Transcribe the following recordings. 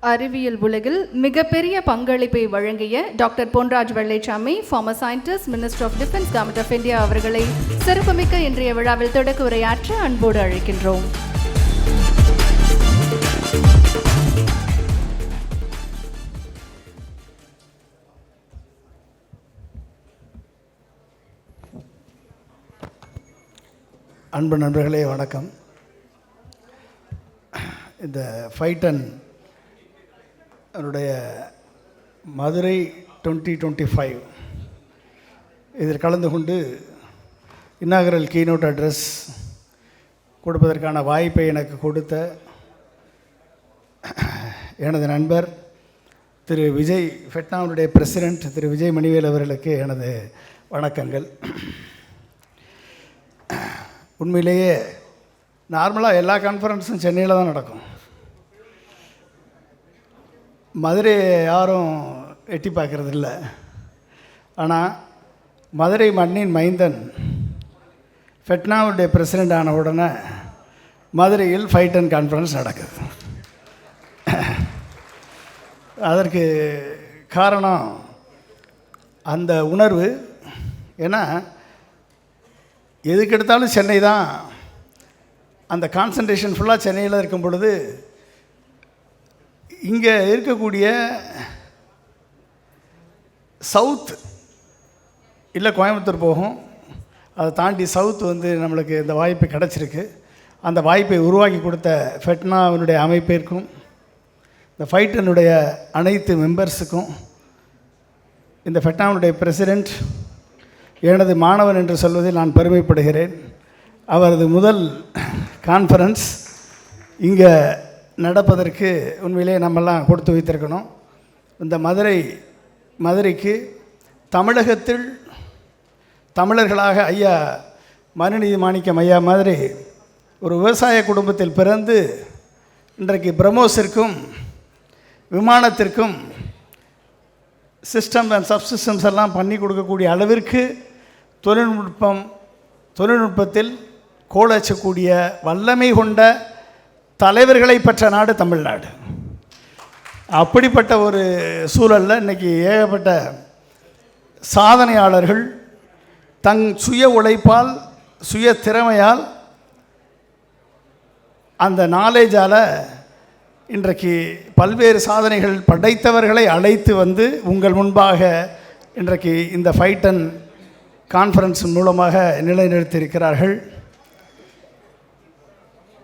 அறிவியல் உலகில் மிகப்பெரிய பங்களிப்பை வழங்கிய doctor Ponraj Vellaichamy, former scientist, minister of defence, government of India அவர்களை சிறப்புமிக்க இன்றைய விழாவில் தொடக்க உரையாற்ற அன்போடு அழைக்கின்றோம். அன்பு நண்பர்களே, வணக்கம். இந்த ஃபைட்டன் அவருடைய மதுரை 2025 இதில் கலந்து கொண்டு இன்னாகரல் கீனோட் அட்ரஸ் கொடுப்பதற்கான வாய்ப்பை எனக்கு கொடுத்த எனது நண்பர் திரு விஜய், ஃபெட்னாவுடைய பிரசிடெண்ட் திரு விஜய் மணிவேல் அவர்களுக்கு எனது வணக்கங்கள். உண்மையிலேயே நார்மலாக எல்லா கான்ஃபரன்ஸும் சென்னையில் தான் நடக்கும். மதுரையை யாரும் எட்டி பார்க்கறது இல்லை. ஆனால் மதுரை மண்ணின் மைந்தன் ஃபெட்னாவுடைய பிரசிடெண்ட் ஆன உடனே மதுரையில் ஃபைட்டன் கான்ஃபரன்ஸ் நடக்குது. அதற்கு காரணம் அந்த உணர்வு. ஏன்னா எதுக்கு எடுத்தாலும் சென்னை தான், அந்த கான்சன்ட்ரேஷன் ஃபுல்லாக சென்னையில் இருக்கும் பொழுது இங்கே இருக்கக்கூடிய சவுத் இல்லை கோயம்புத்தூர் போகும், அதை தாண்டி சவுத் நம்மளுக்கு இந்த வாய்ப்பு கிடச்சிருக்கு. அந்த வாய்ப்பை உருவாக்கி கொடுத்த ஃபெட்னாவினுடைய அமைப்பிற்கும் இந்த ஃபைட்டனுடைய அனைத்து மெம்பர்ஸுக்கும், இந்த ஃபெட்னாவினுடைய பிரசிடெண்ட் எனது மாணவன் என்று சொல்வதில் நான் பெருமைப்படுகிறேன். அவரது முதல் கான்ஃபரன்ஸ் இங்கே நடப்பதற்கு உண்மையிலே நம்மெல்லாம் கொடுத்து வைத்திருக்கணும். இந்த மதுரைக்கு தமிழகத்தில் தமிழர்களாக ஐயா மனுநீதி மாணிக்கம் ஐயா மாதிரி ஒரு விவசாய குடும்பத்தில் பிறந்து இன்றைக்கு பிரம்மோஸிற்கும் விமானத்திற்கும் சிஸ்டம் அண்ட் சப்சிஸ்டம்ஸ் எல்லாம் பண்ணி கொடுக்கக்கூடிய அளவிற்கு தொழில்நுட்பத்தில் கோலச்சக்கூடிய வல்லமை கொண்ட தலைவர்களை பெற்ற நாடு தமிழ்நாடு. அப்படிப்பட்ட ஒரு சூழலில் இன்றைக்கி ஏகப்பட்ட சாதனையாளர்கள் தங் சுய உழைப்பால், சுய திறமையால், அந்த நாலேஜால் இன்றைக்கு பல்வேறு சாதனைகள் படைத்தவர்களை அழைத்து உங்கள் முன்பாக இன்றைக்கு இந்த ஃபைட்டன் கான்ஃபரன்ஸ் மூலமாக நிலைநிறுத்தியிருக்கிறார்கள்.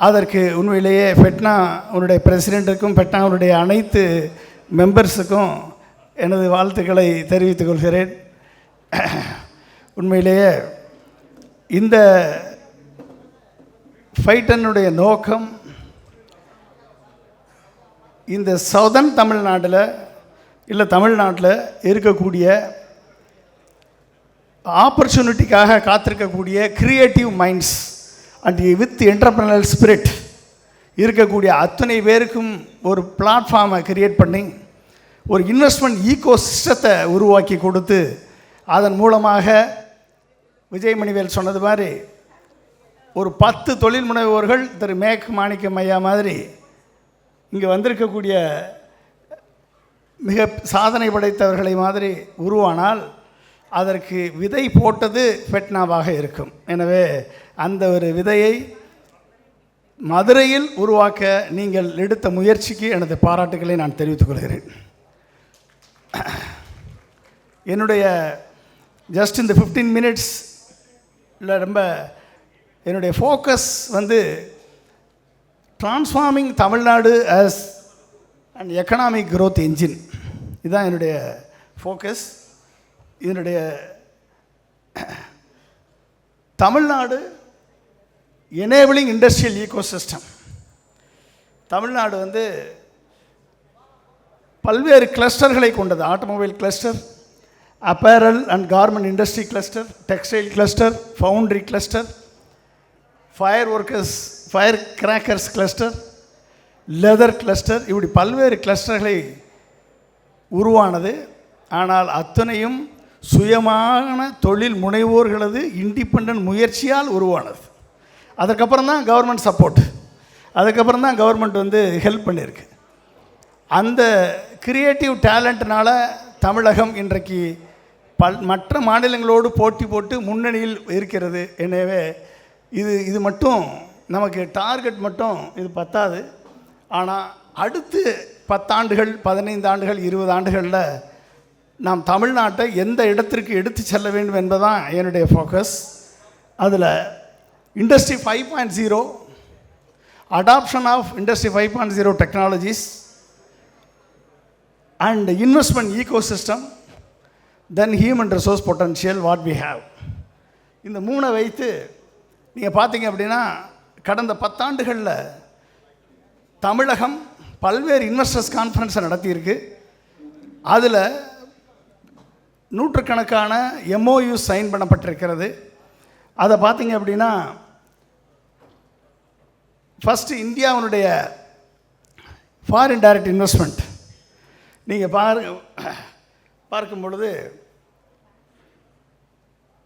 அதற்கு உண்மையிலேயே ஃபெட்னாவுடைய பிரசிடெண்ட்டுக்கும் ஃபெட்னாவுடைய அனைத்து மெம்பர்ஸுக்கும் எனது வாழ்த்துக்களை தெரிவித்துக் கொள்கிறேன். உண்மையிலேயே இந்த ஃபைட்டனுடைய நோக்கம் இந்த சவுதர்ன் தமிழ்நாட்டில் இல்லை தமிழ்நாட்டில் இருக்கக்கூடிய ஆப்பர்ச்சுனிட்டிக்காக காத்திருக்கக்கூடிய creative minds and with entrepreneurial spirit இருக்கக்கூடிய அத்தனை பேருக்கும் ஒரு பிளாட்ஃபார்மை கிரியேட் பண்ணி ஒரு இன்வெஸ்ட்மெண்ட் ஈகோ சிஸ்டத்தை உருவாக்கி கொடுத்து அதன் மூலமாக விஜய் மணிவேல் சொன்னது மாதிரி ஒரு 10 தொழில் முனைவோர்கள் திரு மேக் மாணிக்கம் ஐயா மாதிரி இங்கே வந்திருக்கக்கூடிய மிக சாதனை படைத்தவர்களை மாதிரி உருவானால் அதற்கு விதை போட்டது ஃபெட்னாவாக இருக்கும். எனவே அந்த ஒரு விதையை மதுரையில் உருவாக்க நீங்கள் எடுத்த முயற்சிக்கு எனது பாராட்டுக்களை நான் தெரிவித்துக் கொள்கிறேன். என்னுடைய ஜஸ்ட் இந்த 15 மினிட்ஸில் ரொம்ப என்னுடைய focus transforming Tamil Nadu as and economic growth engine. இதுதான் என்னுடைய ஃபோக்கஸ். இதனுடைய Tamil Nadu enabling industrial ecosystem. Tamil Nadu பல்வேறு கிளஸ்டர்களை கொண்டது. Automobile cluster, apparel and garment industry cluster, textile cluster, foundry cluster, fire crackers cluster, leather cluster, இப்படி பல்வேறு கிளஸ்டர்களை உருவானது. ஆனால் அத்தனையும் சுயமான தொழில் முனைவோர்களது இண்டிபெண்டன்ட் முயற்சியால் உருவானது. அதுக்கப்புறம் தான் கவர்மெண்ட் சப்போர்ட், அதுக்கப்புறம் தான் கவர்மெண்ட் ஹெல்ப் பண்ணியிருக்கு. அந்த கிரியேட்டிவ் டேலண்ட்னால தமிழகம் இன்றைக்கு மற்ற மாநிலங்களோடு போட்டி போட்டு முன்னணியில் இருக்கிறது. எனவே இது மட்டும் நமக்கு டார்கெட் மட்டும் இது பத்தாது. ஆனால் அடுத்து 10 ஆண்டுகள் 15 ஆண்டுகள் 20 ஆண்டுகளில் நாம் தமிழ்நாட்டை எந்த இடத்திற்கு எடுத்து செல்ல வேண்டும் என்பதுதான் என்னுடைய ஃபோக்கஸ். அதில் industry 5.0, adoption of industry 5.0 technologies and investment ecosystem, then human resource potential what we have. இந்த 3 வைத்து நீங்கள் பார்த்தீங்க அப்படின்னா கடந்த 10 ஆண்டுகளில் தமிழகம் பல்வேறு இன்வெஸ்டர்ஸ் கான்ஃபரன்ஸை நடத்தியிருக்கு. அதில் நூற்றுக்கணக்கான MOU சைன் பண்ணப்பட்டிருக்கிறது. அதை பார்த்தீங்க அப்படின்னா ஃபஸ்ட்டு இந்தியாவினுடைய ஃபாரின் டைரக்ட் இன்வெஸ்ட்மெண்ட் நீங்கள் பார்க்கும் பொழுது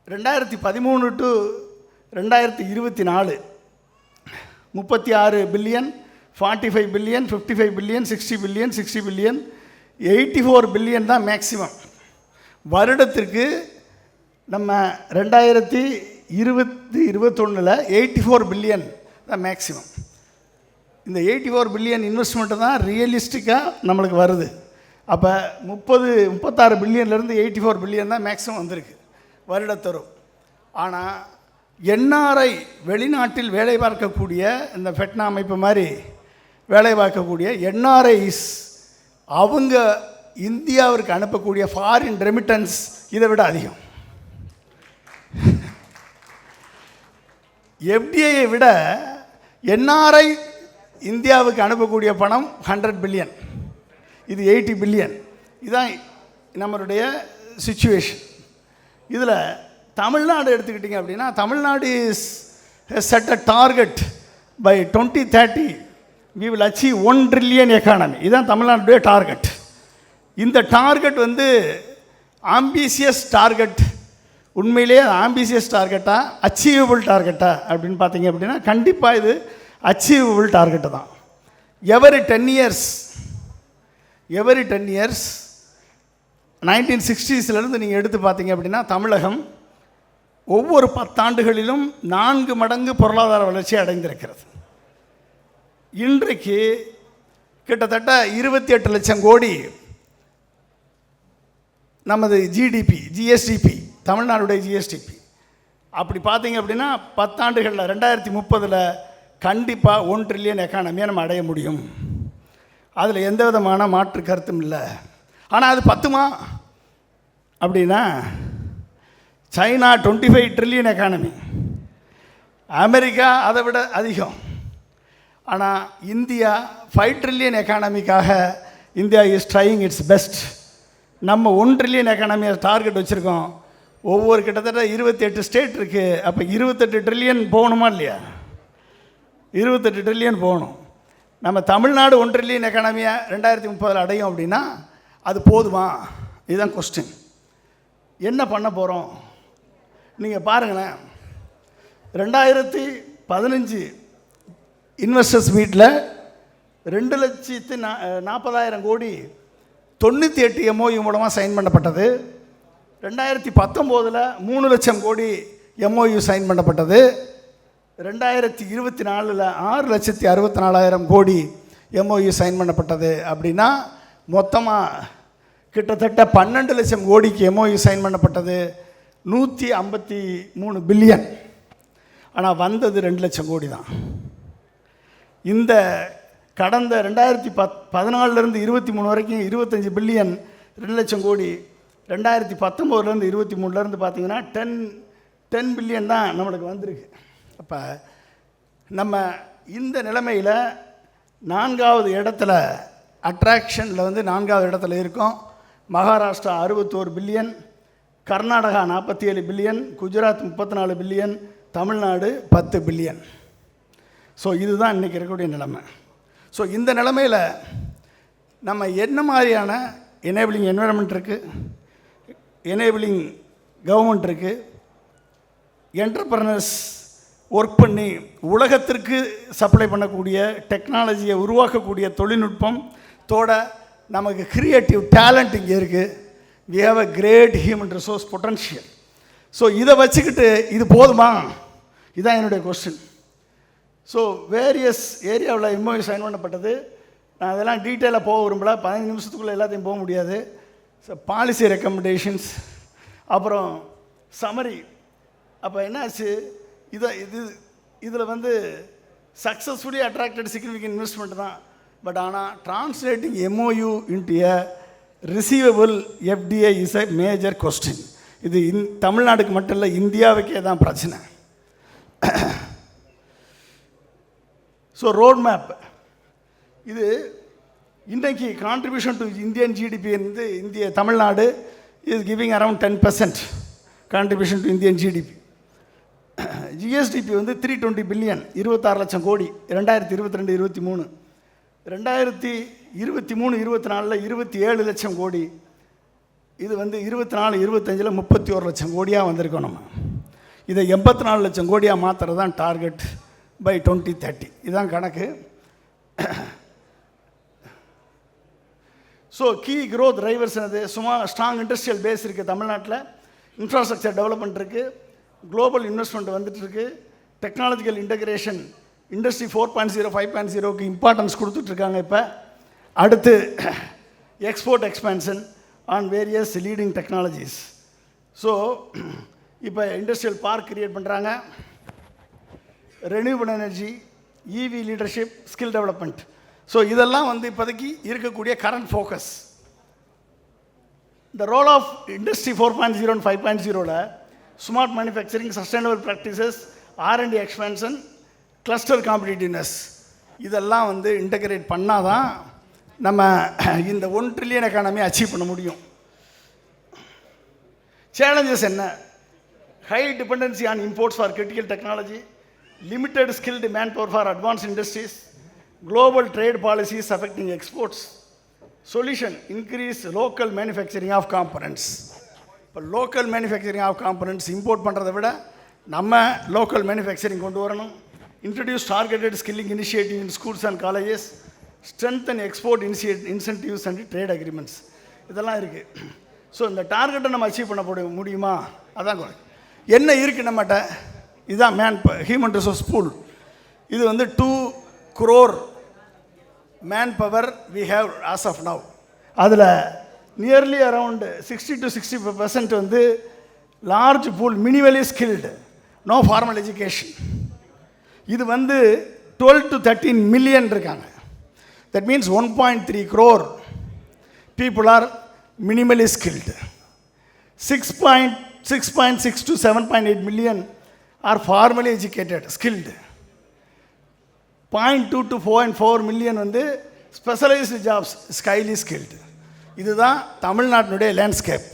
2013 to 2024 36 billion, 45 billion, 55 billion, 60 billion, 60 billion, 84 billion தான் மேக்சிமம். வருடத்திற்கு நம்ம 2020-21 84 பில்லியன் தான் மேக்சிமம். இந்த 84 பில்லியன் இன்வெஸ்ட்மெண்ட்டு தான் ரியலிஸ்டிக்காக நம்மளுக்கு வருது. அப்போ 36 பில்லியன்லேருந்து 84 பில்லியன் தான் மேக்ஸிமம் வந்திருக்கு வருடத்தரும். ஆனால் NRI வெளிநாட்டில் வேலை பார்க்கக்கூடிய இந்த ஃபெட்னா அமைப்பு மாதிரி வேலை பார்க்கக்கூடிய NRIs அவங்க இந்தியாவிற்கு அனுப்பக்கூடிய ஃபாரின் ரெமிட்டன்ஸ் இதை விட அதிகம். FDIயை விட NRI இந்தியாவுக்கு அனுப்பக்கூடிய பணம் 100 பில்லியன், இது 80 பில்லியன். இதுதான் நம்மளுடைய சிச்சுவேஷன். இதில் தமிழ்நாடு எடுத்துக்கிட்டிங்க அப்படின்னா Tamil Nadu is set a target by 2030 we will achieve 1 trillion economy. இதுதான் தமிழ்நாடுடைய டார்கெட். இந்த டார்கெட் வந்து ஆம்பிசியஸ் டார்கெட். உண்மையிலேயே ஆம்பிசியஸ் டார்கெட்டா அச்சீவபிள் டார்கெட்டா அப்படின்னு பார்த்தீங்க அப்படின்னா கண்டிப்பாக இது அச்சீவபிள் டார்கெட்டு தான். எவரி 10 இயர்ஸ் 1960ஸ்லேருந்து நீங்கள் எடுத்து பார்த்தீங்க அப்படின்னா தமிழகம் ஒவ்வொரு 10 ஆண்டுகளிலும் 4 மடங்கு பொருளாதார வளர்ச்சி அடைந்திருக்கிறது. இன்றைக்கு கிட்டத்தட்ட 28 லட்சம் கோடி நமது ஜிஎஸ்டிபி, தமிழ்நாடுடைய ஜிஎஸ்டிபி. அப்படி பார்த்தீங்க அப்படின்னா 10 ஆண்டுகளில் 2030 கண்டிப்பாக 1 ட்ரில்லியன் எக்கானமியை நம்ம அடைய முடியும். அதில் எந்த விதமான மாற்று கருத்தும் இல்லை. ஆனால் அது பத்துமா அப்படின்னா சைனா 25 ட்ரில்லியன் எக்கானமி, அமெரிக்கா அதை விட அதிகம். ஆனால் இந்தியா 5 ட்ரில்லியன் எக்கானமிக்காக India is trying its best. நம்ம 1 ட்ரில்லியன் எக்கானமியை டார்கெட் வச்சுருக்கோம். ஒவ்வொரு கிட்டத்தட்ட 28 ஸ்டேட் இருக்குது. அப்போ 28 ட்ரில்லியன் போகணுமா இல்லையா? 28 ட்ரில்லியன் போகணும். நம்ம தமிழ்நாடு 1 ட்ரில்லியன் எக்கானமியை 2030 அடையும் அப்படின்னா அது போதுமா? இதுதான் கொஸ்டின். என்ன பண்ண போகிறோம் நீங்கள் பாருங்களேன். 2015 இன்வெஸ்டர்ஸ் மீட்டில் 2,40,000 கோடி 98 MOU மூலமாக சைன் பண்ணப்பட்டது. 2019 3 லட்சம் கோடி MOU சைன் பண்ணப்பட்டது. 2024 6,64,000 கோடி MOU சைன் பண்ணப்பட்டது. அப்படின்னா மொத்தமாக கிட்டத்தட்ட 12 லட்சம் கோடிக்கு MOU சைன் பண்ணப்பட்டது. 153 பில்லியன். ஆனால் வந்தது 2 லட்சம் கோடி தான். இந்த கடந்த 2014 23 வரைக்கும் 25 பில்லியன் 2 லட்சம் கோடி. 2019 23 பார்த்தீங்கன்னா 10 பில்லியன் தான் நம்மளுக்கு வந்திருக்கு. அப்போ நம்ம இந்த நிலைமையில் 4வது இடத்துல அட்ராக்ஷனில் 4வது இடத்துல இருக்கோம். Maharashtra 61 billion, Karnataka 47 billion, Gujarat 34 billion, Tamil Nadu 10 billion. So இதுதான் இன்றைக்கி இருக்கக்கூடிய நிலைமை. ஸோ இந்த நிலைமையில் நம்ம என்ன மாதிரியான எனேபிளிங் என்விரான்மெண்ட் இருக்குது, எனேபிளிங் கவர்மெண்ட் இருக்குது, என்டர்பிரனர்ஸ் ஒர்க் பண்ணி உலகத்திற்கு சப்ளை பண்ணக்கூடிய டெக்னாலஜியை உருவாக்கக்கூடிய தொழில்நுட்பம், அத்தோட நமக்கு க்ரியேட்டிவ் டேலண்ட் இங்கே இருக்குது. We have a great human resource potential. So இதை வச்சுக்கிட்டு இது போதுமா? இதுதான் என்னுடைய கொஸ்டின். ஸோ வேரியஸ் ஏரியாவில் எம்ஓயு சைன் பண்ணப்பட்டது. நான் அதெல்லாம் டீட்டெயிலாக போக விரும்பல, 15 நிமிஷத்துக்குள்ளே எல்லாத்தையும் போக முடியாது. ஸோ பாலிசி ரெக்கமெண்டேஷன்ஸ், அப்புறம் சமரி. அப்போ என்னாச்சு, இதில் வந்து சக்ஸஸ்ஃபுல்லி அட்ராக்டட் சிக்னிஃபிகன்ட் இன்வெஸ்ட்மெண்ட் தான். பட் ஆனால் translating MoU into a receivable FDI is a major question. இது தமிழ்நாடுக்கு மட்டும் இல்லை, இந்தியாவுக்கே தான் பிரச்சனை. ஸோ ரோட் மேப் இது இன்றைக்கி கான்ட்ரிபியூஷன் டு இந்தியன் ஜிடிபி வந்து Tamil Nadu is giving around 10% contribution to Indian GDP. GSDP வந்து 320 பில்லியன், 26 லட்சம் கோடி 2022-23. 2023-24 27 லட்சம் கோடி. இது வந்து 24-25 31 லட்சம் கோடியாக வந்திருக்கோம். நம்ம இதை 84 லட்சம் கோடியாக மாற்றுறது தான் டார்கெட் பை 2030. இதுதான் கணக்கு. ஸோ கீ க்ரோத் டிரைவர்ஸ் என்னது? ஸ்ட்ராங் இண்டஸ்ட்ரியல் பேஸ் இருக்குது தமிழ்நாட்டில், இன்ஃப்ராஸ்ட்ரக்சர் டெவலப்மெண்ட் இருக்குது, குளோபல் இன்வெஸ்ட்மெண்ட் வந்துட்டுருக்கு, டெக்னாலஜிக்கல் இன்டகிரேஷன், இண்டஸ்ட்ரி 4.0 5.0க்கு இம்பார்ட்டன்ஸ் கொடுத்துட்ருக்காங்க. இப்போ அடுத்து export expansion on various leading technologies. So இப்போ இண்டஸ்ட்ரியல் பார்க் கிரியேட் பண்ணுறாங்க, renewable energy, EV leadership, skill development. So இதெல்லாம் வந்து இப்போதைக்கு இருக்கக்கூடிய கரண்ட் ஃபோக்கஸ். இந்த ரோல் ஆஃப் இண்டஸ்ட்ரி 4.0 அண்ட் 5.0ல smart manufacturing, sustainable practices, R&D expansion, cluster competitiveness, இதெல்லாம் வந்து இன்டகிரேட் பண்ணால் தான் நம்ம இந்த 1 ட்ரில்லியன் எக்கானமி அச்சீவ் பண்ண முடியும். சேலஞ்சஸ் என்ன? High dependency on imports for critical technology, limited skilled man power for advance industries, global trade policies affecting exports. Solution: increase local manufacturing of components. இப்போ local manufacturing of components import பண்ணுறதை விட நம்ம local manufacturing கொண்டு வரணும். Introduce targeted skilling initiative in schools and colleges, strengthen export incentives and trade agreements, இதெல்லாம் இருக்குது. So இந்த டார்கெட்டை நம்ம அச்சீவ் பண்ண முடியுமா? அதான் என்ன இருக்குது நம்மகிட்ட. இதுதான் ஹியூமன் ரிசோர்ஸ் பூல். இது வந்து 2 crore man power we have as of now. அதில் நியர்லி அரவுண்ட் 60 to 65% வந்து large pool, minimally skilled, no formal education. இது வந்து 12 to 13 மில்லியன் இருக்காங்க. That means 1.3 crore people are minimally skilled. 6.6 to 7.8 million are formally educated, skilled. 0.2 to 4.4 million வந்து specialised jobs, ஸ்கைலி skilled. இதுதான் தமிழ்நாட்டினுடைய landscape.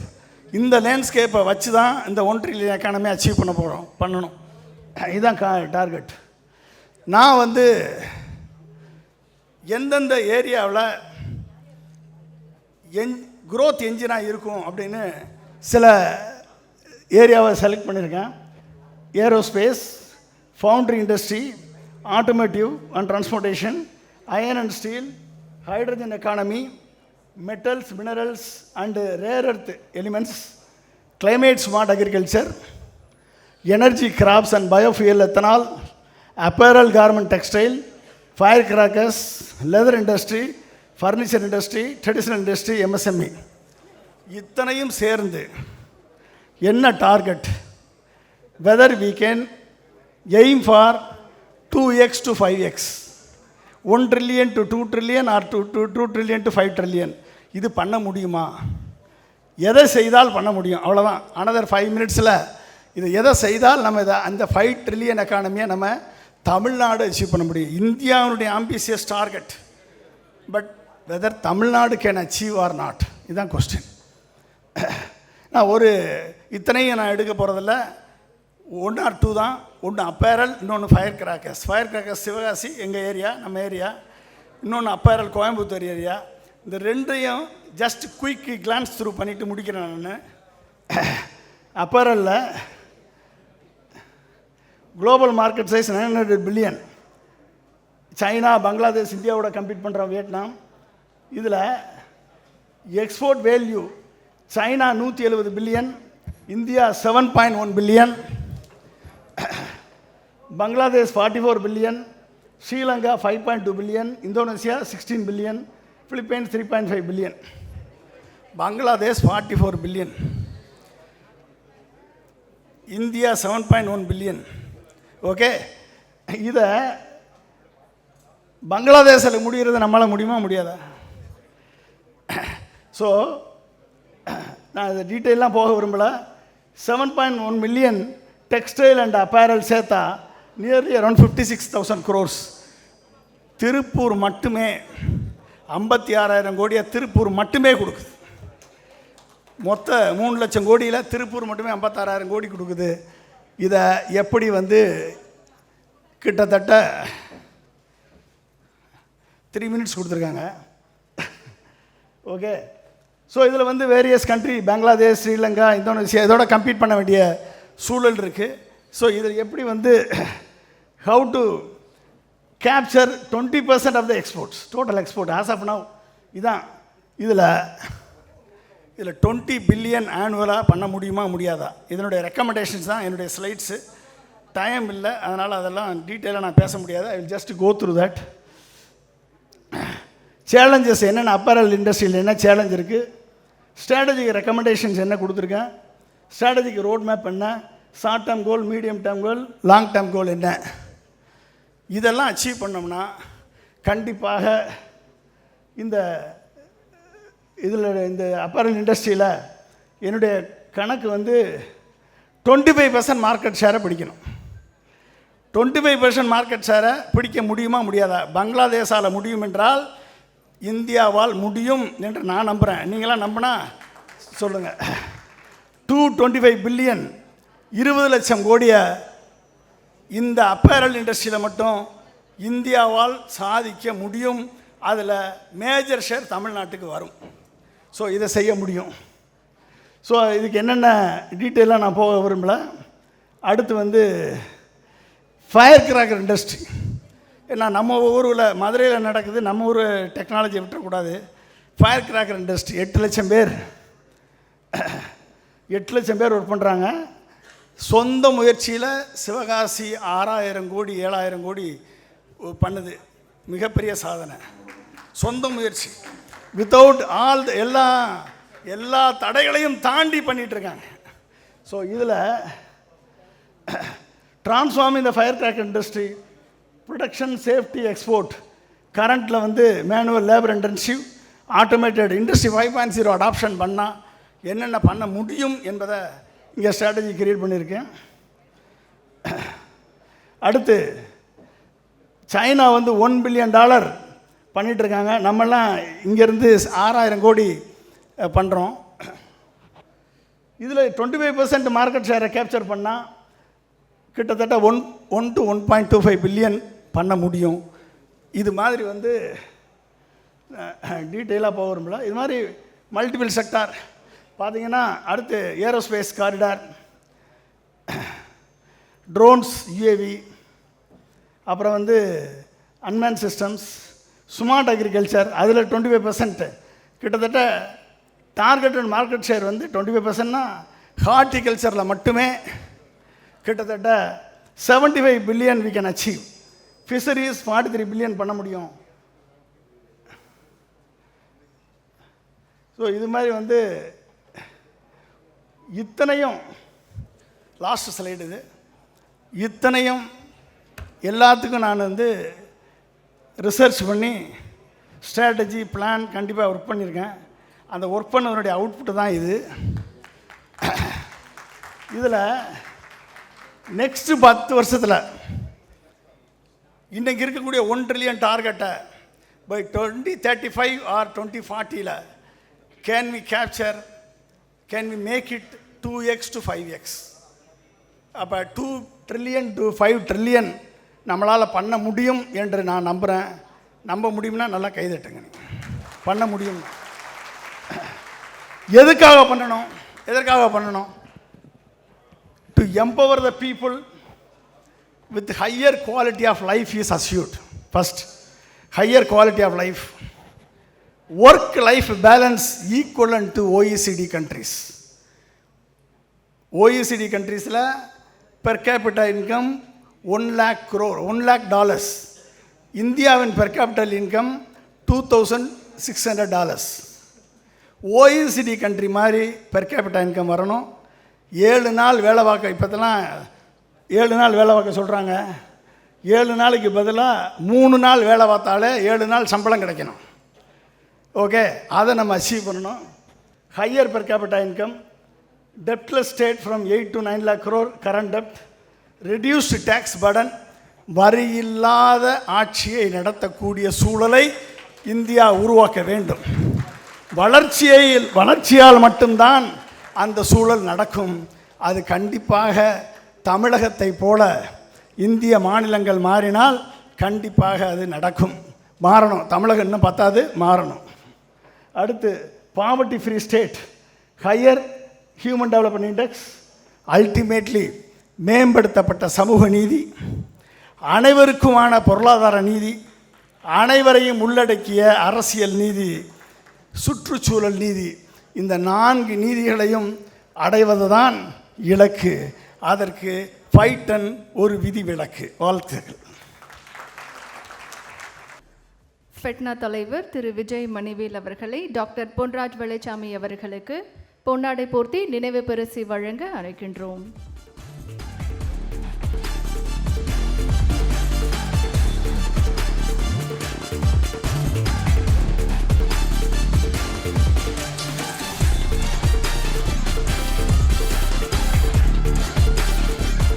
இந்த லேண்ட்ஸ்கேப்பை வச்சு தான் இந்த 1 ட்ரில்லியன் எக்கானமி அச்சீவ் பண்ணணும். இதுதான் டார்கெட். நான் வந்து எந்தெந்த ஏரியாவில் க்ரோத் என்ஜினாக இருக்கும் அப்படின்னு சில ஏரியாவை செலக்ட் பண்ணியிருக்கேன். Aerospace, foundry industry, automotive and transportation, iron and steel, hydrogen economy, metals, minerals and rare earth elements, climate smart agriculture, energy crops and biofuel, ethanol, apparel, garment, textile, fire crackers, leather industry, furniture industry, traditional industry, MSME. இத்தனையும் சேர்ந்து என்ன target? Whether we can aim for 2x to 5x, 1 trillion to 2 trillion or 2 trillion to 5 trillion. இது பண்ண முடியுமா? எதை செய்தால் பண்ண முடியும்? அவ்வளோதான். அனதர் 5 minutesல இது எதை செய்தால் நம்ம இதை அந்த 5 trillion எக்கானமியை நம்ம தமிழ்நாடு அச்சீவ் பண்ண முடியும். இந்தியாவுடைய ambitious target. But whether Tamil Nadu can achieve or not, இதுதான் கொஸ்டின். நான் இத்தனையும் நான் எடுக்க போகிறதில்ல, 1 or 2 தான். ஒன்று அப்பேரல், இன்னொன்று fire crackers. Fire crackers Sivakasi, எங்கள் ஏரியா, நம்ம ஏரியா. இன்னொன்று அப்பேரல், கோயம்புத்தூர் ஏரியா. இந்த ரெண்டையும் ஜஸ்ட் குயிக் கிளான்ஸ் த்ரூ பண்ணிவிட்டு முடிக்கிறேன் நான். அப்பேரலில் global market size 900 billion. China, Bangladesh, இந்தியாவோட கம்பீட் பண்ணுற வியட்நாம். இதில் export value China 170 billion, India 7.1 billion, Bangladesh 44 billion, Sri Lanka 5.2 billion, Indonesia 16 billion, Philippines 3.5 billion, Bangladesh 44 billion, India 7.1 billion. Okay, இதை பங்களாதேஷில் முடிகிறது நம்மளால் முடியுமா முடியாதா? ஸோ நான் இதை டீட்டெயிலாம் போக விரும்பலை. 7.1 மில்லியன் டெக்ஸ்டைல் அண்ட் அப்பேரல் சேர்த்தா நியர்லி அரௌண்ட் 56,000 crores. திருப்பூர் மட்டுமே 56,000 கோடியை திருப்பூர் மட்டுமே கொடுக்குது. மொத்த 3 லட்சம் கோடியில் திருப்பூர் மட்டுமே 56,000 கோடி கொடுக்குது. இதை எப்படி கிட்டத்தட்ட 3 மினிட்ஸ் கொடுத்துருக்காங்க. ஓகே, ஸோ இதில் various country, Bangladesh, Sri Lanka, Indonesia இதோட கம்பீட் பண்ண வேண்டிய சூழல் இருக்குது. ஸோ இதில் எப்படி how to capture 20% of the exports, total export as of now. இதான் இதில் 20 பில்லியன் ஆனுவலாக பண்ண முடியுமா முடியாதா? இதனுடைய ரெக்கமெண்டேஷன்ஸ் தான் என்னுடைய ஸ்லைட்ஸு. டைம் இல்லை, அதனால் அதெல்லாம் டீட்டெயிலாக நான் பேச முடியாது. I will just go through that. Challenges என்னென்ன, அப்பரல் இண்டஸ்ட்ரியில் என்ன சேலஞ்ச் இருக்குது, ஸ்ட்ராட்டஜிக் ரெக்கமெண்டேஷன்ஸ் என்ன கொடுத்துருக்கேன், ஸ்ட்ராட்டஜிக் ரோட் மேப் என்ன, short term goal, medium term goal, long term goal என்ன, இதெல்லாம் அச்சீவ் பண்ணோம்னா கண்டிப்பாக இந்த அப்பரல் இண்டஸ்ட்ரியில் என்னுடைய கணக்கு 25% மார்க்கெட் ஷேரை பிடிக்கணும். 25% மார்க்கெட் ஷேரை பிடிக்க முடியுமா முடியாதா? பங்களாதேஷால் முடியும் என்றால் இந்தியாவால் முடியும் என்று நான் நம்புகிறேன். நீங்களாம் நம்பினா சொல்லுங்கள். 225 பில்லியன் 20 லட்சம் கோடியை இந்த அப்பேரல் இண்டஸ்ட்ரியில் மட்டும் இந்தியாவால் சாதிக்க முடியும். அதில் மேஜர் ஷேர் தமிழ்நாட்டுக்கு வரும். ஸோ இதை செய்ய முடியும். ஸோ இதுக்கு என்னென்ன டீட்டெயிலாக நான் போக விரும்பலை. அடுத்து ஃபயர் கிராக்கர் இண்டஸ்ட்ரி. ஏன்னா நம்ம ஊரில் மதுரையில் நடக்குது, நம்ம ஊர் டெக்னாலஜி விட்டுறக்கூடாது. ஃபயர் கிராக்கர் இண்டஸ்ட்ரி 8 லட்சம் பேர் 8 லட்சம் பேர் ஒர்க் பண்ணுறாங்க. சொந்த முயற்சியில் சிவகாசி 6,000 கோடி 7,000 கோடி பண்ணுது. மிகப்பெரிய சாதனை. சொந்த முயற்சி வித்தவுட் ஆல் எல்லா தடைகளையும் தாண்டி பண்ணிகிட்ருக்காங்க. ஸோ இதில் டிரான்ஸ்ஃபார்ம் இந்த fire cracker industry, production, safety, export. கரண்ட்டில் manual labour intensive, automated industry 5.0 adoption பண்ணால் என்னென்ன பண்ண முடியும் என்பதை இங்கே ஸ்ட்ராட்டஜி கிரியேட் பண்ணியிருக்கேன். அடுத்து சைனா $1 பில்லியன் பண்ணிகிட்ருக்காங்க. நம்மெல்லாம் இங்கேருந்து 6,000 கோடி பண்ணுறோம். இதில் 25% மார்க்கெட் ஷேரை கேப்சர் பண்ணால் கிட்டத்தட்ட 1 to 1.25 பில்லியன் பண்ண முடியும். இது மாதிரி டீட்டெயிலாக போக விரும்பல. இது மாதிரி மல்டிபிள் செக்டார் பார்த்தீங்கன்னா அடுத்து ஏரோஸ்பேஸ் காரிடார், ட்ரோன்ஸ், யுஏவி, அப்புறம் அன்மேன் சிஸ்டம்ஸ், ஸ்மார்ட் அக்ரிகல்ச்சர். அதில் 25% கிட்டத்தட்ட டார்கெட்டட் மார்க்கெட் ஷேர் 25%னா ஹார்டிகல்ச்சரில் மட்டுமே கிட்டத்தட்ட 75 billion we can achieve. Fisheries 43 billion பண்ண முடியும். ஸோ இது மாதிரி இத்தனையும் லாஸ்ட் ஸ்லைடு இது. இத்தனையும் எல்லாத்துக்கும் நான் ரிசர்ச் பண்ணி ஸ்ட்ராட்டஜி பிளான் கண்டிப்பாக ஒர்க் பண்ணியிருக்கேன். அந்த ஒர்க் பண்ணதனுடைய அவுட்புட்டு தான் இது. இதில் நெக்ஸ்ட்டு 10 வருஷத்தில் இன்றைக்கி இருக்கக்கூடிய 1 ட்ரில்லியன் டார்கெட்டை by 2035 or 2040 can we make it 2x to 5x. அப்போ 2 ட்ரில்லியன் to 5 ட்ரில்லியன் நம்மளால் பண்ண முடியும் என்று நான் நம்புகிறேன். நம்ப முடியும்னா நல்லா கைதட்டுங்க. பண்ண முடியும். எதற்காக பண்ணணும்? To empower the people with higher quality of life is assured. First, higher quality of life. Work life balance equivalent to OECD countries. OECD கண்ட்ரீஸில் per capita income 1 lakh crore, $1 lakh. இந்தியாவின் per capital income $2,600. OECD country மாதிரி per capita income வரணும். 7 நாள் வேலை பார்க்க, இப்போதெல்லாம் 7 நாள் வேலை பார்க்க சொல்கிறாங்க. 7 நாளைக்கு பதிலாக 3 நாள் வேலை பார்த்தாலே 7 நாள் சம்பளம் கிடைக்கணும். ஓகே, அதை நம்ம அச்சீவ் பண்ணணும். Higher per capita income, debtless state from 8 to 9 lakh crore current debt, reduced tax burden, வரி இல்லாத ஆட்சியை நடத்தக்கூடிய சூழலை இந்தியா உருவாக்க வேண்டும். வளர்ச்சியால் மட்டும்தான் அந்த சூழல் நடக்கும். அது கண்டிப்பாக தமிழகத்தை போல இந்திய மாநிலங்கள் மாறினால் கண்டிப்பாக அது நடக்கும். மாறணும். தமிழகம் இன்னும் பத்தாது, மாறணும். அடுத்து poverty free state, higher human development index, ultimately மேம்படுத்தப்பட்ட சமூக நீதி, அனைவருக்குமான பொருளாதார நீதி, அனைவரையும் உள்ளடக்கிய அரசியல் நீதி, சுற்றுச்சூழல் நீதி, இந்த 4 நீதிகளையும் அடைவதுதான் இலக்கு. அதற்கு பைட்டன் ஒரு விதிவிலக்கு. வாழ்த்துக்கள். ஃபெட்னா தலைவர் திரு விஜய் மணிவேல் அவர்களை டாக்டர் பொன்ராஜ் வெள்ளைச்சாமி அவர்களுக்கு பொன்னாடை போர்த்தி நினைவு பரிசு வழங்க அழைக்கின்றோம்.